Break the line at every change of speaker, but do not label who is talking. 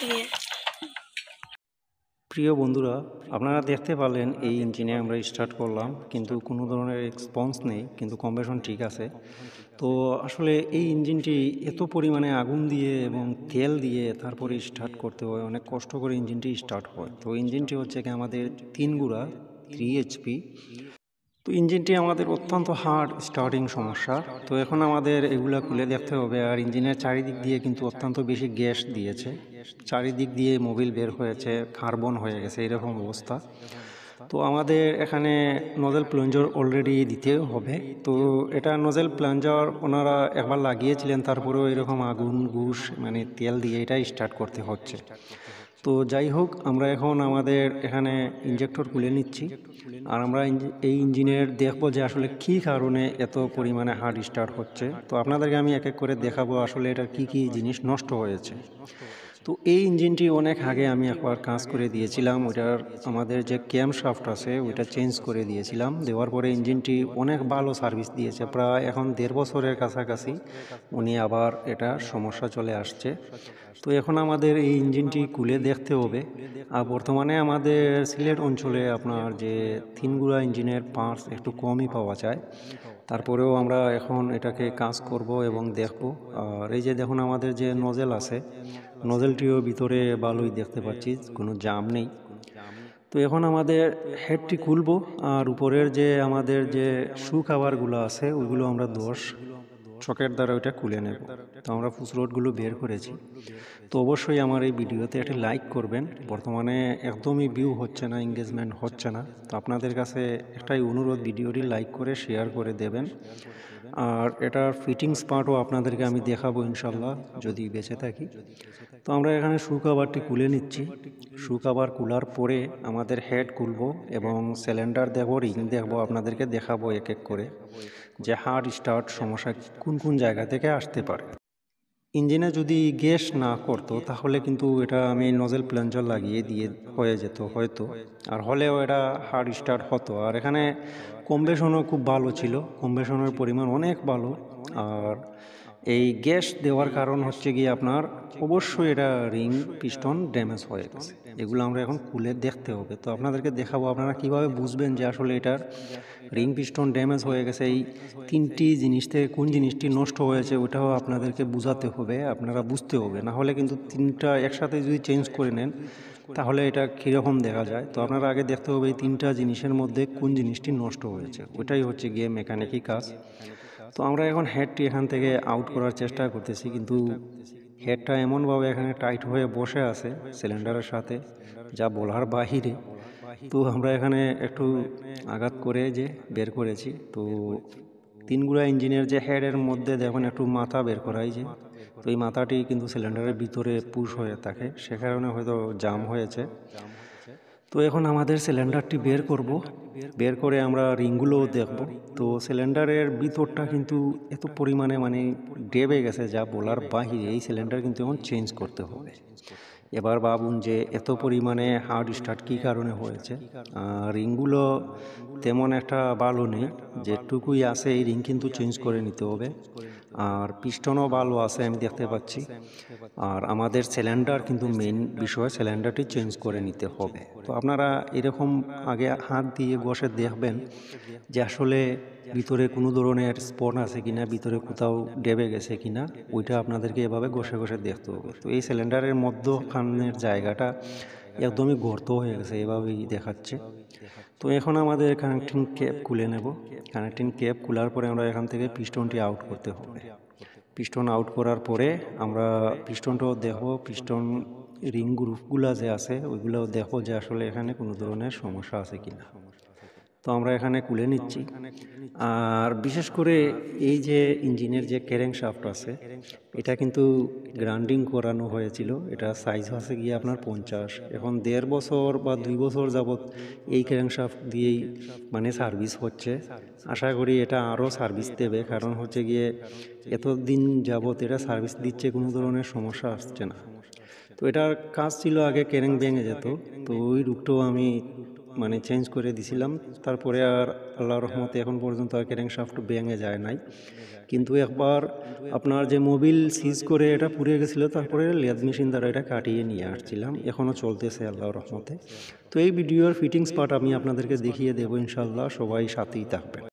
নিয়ে।
প্রিয় বন্ধুরা, আপনারা দেখতে পারলেন এই ইঞ্জিনে আমরা স্টার্ট করলাম, কিন্তু কোনো ধরনের রেসপন্স নেই, কিন্তু কম্প্রেশন ঠিক আছে। তো আসলে এই ইঞ্জিনটি এত পরিমাণে আগুন দিয়ে এবং তেল দিয়ে তারপরে স্টার্ট করতে হয়, অনেক কষ্ট করে ইঞ্জিনটি স্টার্ট হয়। তো ইঞ্জিনটি হচ্ছে কি আমাদের 3 গুড়া 3 HP। তো ইঞ্জিনটি আমাদের অত্যন্ত হার্ড স্টার্টিং সমস্যা। তো এখন আমাদের এগুলা খুলে দেখতে হবে। আর ইঞ্জিনের চারিদিক দিয়ে কিন্তু অত্যন্ত বেশি গ্যাস দিয়েছে, চারিদিক দিয়ে মোবিল বের হয়েছে, কার্বন হয়ে গেছে, এরকম অবস্থা। তো আমাদের এখানে নজেল প্লাঞ্জার অলরেডি দিতে হবে। তো এটা নজেল প্লাঞ্জার ওনারা একবার লাগিয়েছিলেন, তারপরেও এরকম আগুন ঘুষ মানে তেল দিয়ে এটা স্টার্ট করতে হচ্ছে। তো যাই হোক, আমরা এখন আমাদের এখানে ইঞ্জেক্টর খুলে নিচ্ছি। আর আমরা এই ইঞ্জিনের দেখবো যে আসলে কী কারণে এত পরিমাণে হার্ড স্টার্ট হচ্ছে। তো আপনাদেরকে আমি এক এক করে দেখাবো আসলে এটার কী কী জিনিস নষ্ট হয়েছে। তো এই ইঞ্জিনটি অনেক আগে আমি একবার কাজ করে দিয়েছিলাম। ওইটার আমাদের যে ক্যাম শাফট আছে ওইটা চেঞ্জ করে দিয়েছিলাম। দেওয়ার পরে ইঞ্জিনটি অনেক ভালো সার্ভিস দিয়েছে, প্রায় এখন 1.5 বছরের কাছাকাছি উনি আবার এটা সমস্যা চলে আসছে। তো এখন আমাদের এই ইঞ্জিনটি খুলে দেখতে হবে। আর বর্তমানে আমাদের সিলেট অঞ্চলে আপনার যে 3 গুড়া ইঞ্জিনের পার্টস একটু কমই পাওয়া যায়। তারপরেও আমরা এখন এটাকে কাজ করব এবং দেখব। আর এই যে দেখুন আমাদের যে নজেল আছে, নজেলটিও ভিতরে ভালোই দেখতে পাচ্ছি, কোনো জাম নেই। তো এখন আমাদের হেডটি খুলব। আর উপরের যে আমাদের যে শু খাবারগুলো আছে ওইগুলো আমরা 10 চকের দ্বারা ওইটা খুলে নেব। তো আমরা ফুসরোডগুলো বের করেছি। তো অবশ্যই আমার এই ভিডিওতে একটি লাইক করবেন। বর্তমানে একদমই ভিউ হচ্ছে না, এঙ্গেজমেন্ট হচ্ছে না। তো আপনাদের কাছে একটাই অনুরোধ, ভিডিওটি লাইক করে শেয়ার করে দেবেন। আর এটার ফিটিংস পার্টও আপনাদেরকে আমি দেখাবো ইনশাল্লাহ, যদি বেঁচে থাকি। তো আমরা এখানে শু কাভারটি খুলে নিচ্ছি। শু কাভার খোলার পরে আমাদের হেড খুলবো এবং সিলিন্ডার দেখবো, রিং দেখবো, আপনাদেরকে দেখাবো এক এক করে যে হার্ড স্টার্ট সমস্যা কোন কোন জায়গা থেকে আসতে পারে। ইঞ্জিনে যদি গ্যাস না করতো তাহলে কিন্তু এটা আমি নজেল প্লাঞ্জার লাগিয়ে দিয়ে হয়ে যেত হয়তো, আর হলেও এটা হার্ড স্টার্ট হতো। আর এখানে কম্প্রেশনও খুব ভালো ছিল, কম্প্রেশনের পরিমাণ অনেক ভালো। আর এই গ্যাস দেওয়ার কারণ হচ্ছে গিয়ে আপনার অবশ্যই এটা রিং পিস্টন ড্যামেজ হয়ে গেছে। এগুলো আমরা এখন খুলে দেখতে হবে। তো আপনাদেরকে দেখাবো আপনারা কিভাবে বুঝবেন যে আসলে এটার রিং পিস্টন ড্যামেজ হয়ে গেছে। এই 3টি জিনিস থেকে কোন জিনিসটি নষ্ট হয়েছে ওটাও আপনাদেরকে বোঝাতে হবে, আপনারা বুঝতে হবে। না হলে কিন্তু 3টা একসাথে যদি চেঞ্জ করে নেন তাহলে এটা কীরকম দেখা যায়। তো আপনারা আগে দেখতে হবে এই 3টা জিনিসের মধ্যে কোন জিনিসটি নষ্ট হয়েছে, ওইটাই হচ্ছে গিয়ে মেকানিকি কাজ। তো আমরা এখন হেডটি এখান থেকে আউট করার চেষ্টা করতেছি, কিন্তু হেডটা এমনভাবে এখানে টাইট হয়ে বসে আছে সিলিন্ডারের সাথে, যা বলার বাহিরে। তো আমরা এখানে একটু আঘাত করে যে বের করেছি। তো 3 গুড়া ইঞ্জিনের যে হেডের মধ্যে দেখুন একটু মাথা বের করাই যে, তো এই মাথাটি কিন্তু সিলিন্ডারের ভিতরে পুশ হয়ে থাকে, সে কারণে হয়তো জাম হয়েছে। তো এখন আমাদের সিলিন্ডারটি বের করব, বের করে আমরা রিংগুলোও দেখব। তো সিলিন্ডারের ভিতরটা কিন্তু এত পরিমাণে মানে ডেবে গেছে যা বলার বাহিরে। এই সিলিন্ডার কিন্তু এখন চেঞ্জ করতে হবে। এবার ভাবুন যে এত পরিমাণে হার্ড স্টার্ট কী কারণে হয়েছে। রিংগুলো তেমন একটা ভালো নেই, যেটুকুই আছে এই রিং কিন্তু চেঞ্জ করে নিতে হবে। আর পিস্টনও ভালো আছে আমি দেখতে পাচ্ছি। আর আমাদের সিলিন্ডার কিন্তু মেইন বিষয়, সিলিন্ডারটি চেঞ্জ করে নিতে হবে। তো আপনারা এরকম আগে হাত দিয়ে ঘষে দেখবেন যে আসলে ভিতরে কোনো ধরনের স্পট আছে কিনা, ভিতরে কোথাও ডেবে গেছে কিনা, ওইটা আপনাদেরকে এভাবে ঘষে ঘষে দেখতে হবে। তো এই সিলিন্ডারের মধ্যখানের জায়গাটা একদমই গর্ত হয়ে গেছে, এভাবেই দেখাচ্ছে। তো এখন আমাদের কানেক্টিং ক্যাপ খুলে নেব। কানেক্টিং ক্যাপ খোলার পরে আমরা এখান থেকে পিস্টনটি আউট করতে হবে। পিস্টন আউট করার পরে আমরা পিস্টনটাও দেখব, পিস্টন রিং গ্রুপগুলো যে আছে ওইগুলোও দেখো যে আসলে এখানে কোনো ধরনের সমস্যা আছে কিনা। তো আমরা এখানে খুলে নিচ্ছি। আর বিশেষ করে এই যে ইঞ্জিনের যে ক্যারেং শাফট আছে এটা কিন্তু গ্রাইন্ডিং করানো হয়েছিল। এটা সাইজ আছে গিয়ে আপনার 50। এখন 1.5 বছর বা 2 বছর যাবৎ এই ক্যারেং শাফট দিয়েই মানে সার্ভিস হচ্ছে। আশা করি এটা আরও সার্ভিস দেবে, কারণ হচ্ছে গিয়ে এতদিন যাবৎ এটা সার্ভিস দিচ্ছে, কোনো ধরনের সমস্যা আসছে না। তো এটার কাজ ছিল আগে ক্যারেং ভেঙে যেত, তো ওই রূপটাও আমি মানে চেঞ্জ করে দিছিলাম। তারপরে আর আল্লাহর রহমতে এখন পর্যন্ত আর ক্র্যাঙ্কশাফট ভেঙে যায় নাই। কিন্তু একবার আপনার যে মোবিল সিজ করে এটা পুড়ে গেছিলো, তারপরে লেদ মেশিন দ্বারা এটা কাটিয়ে নিয়ে আসছিলাম, এখনও চলতেছে আল্লাহর রহমতে। তো এই ভিডিওর ফিটিংস পার্ট আমি আপনাদেরকে দেখিয়ে দেবো ইনশাল্লাহ, সবাই সাথেই থাকবেন।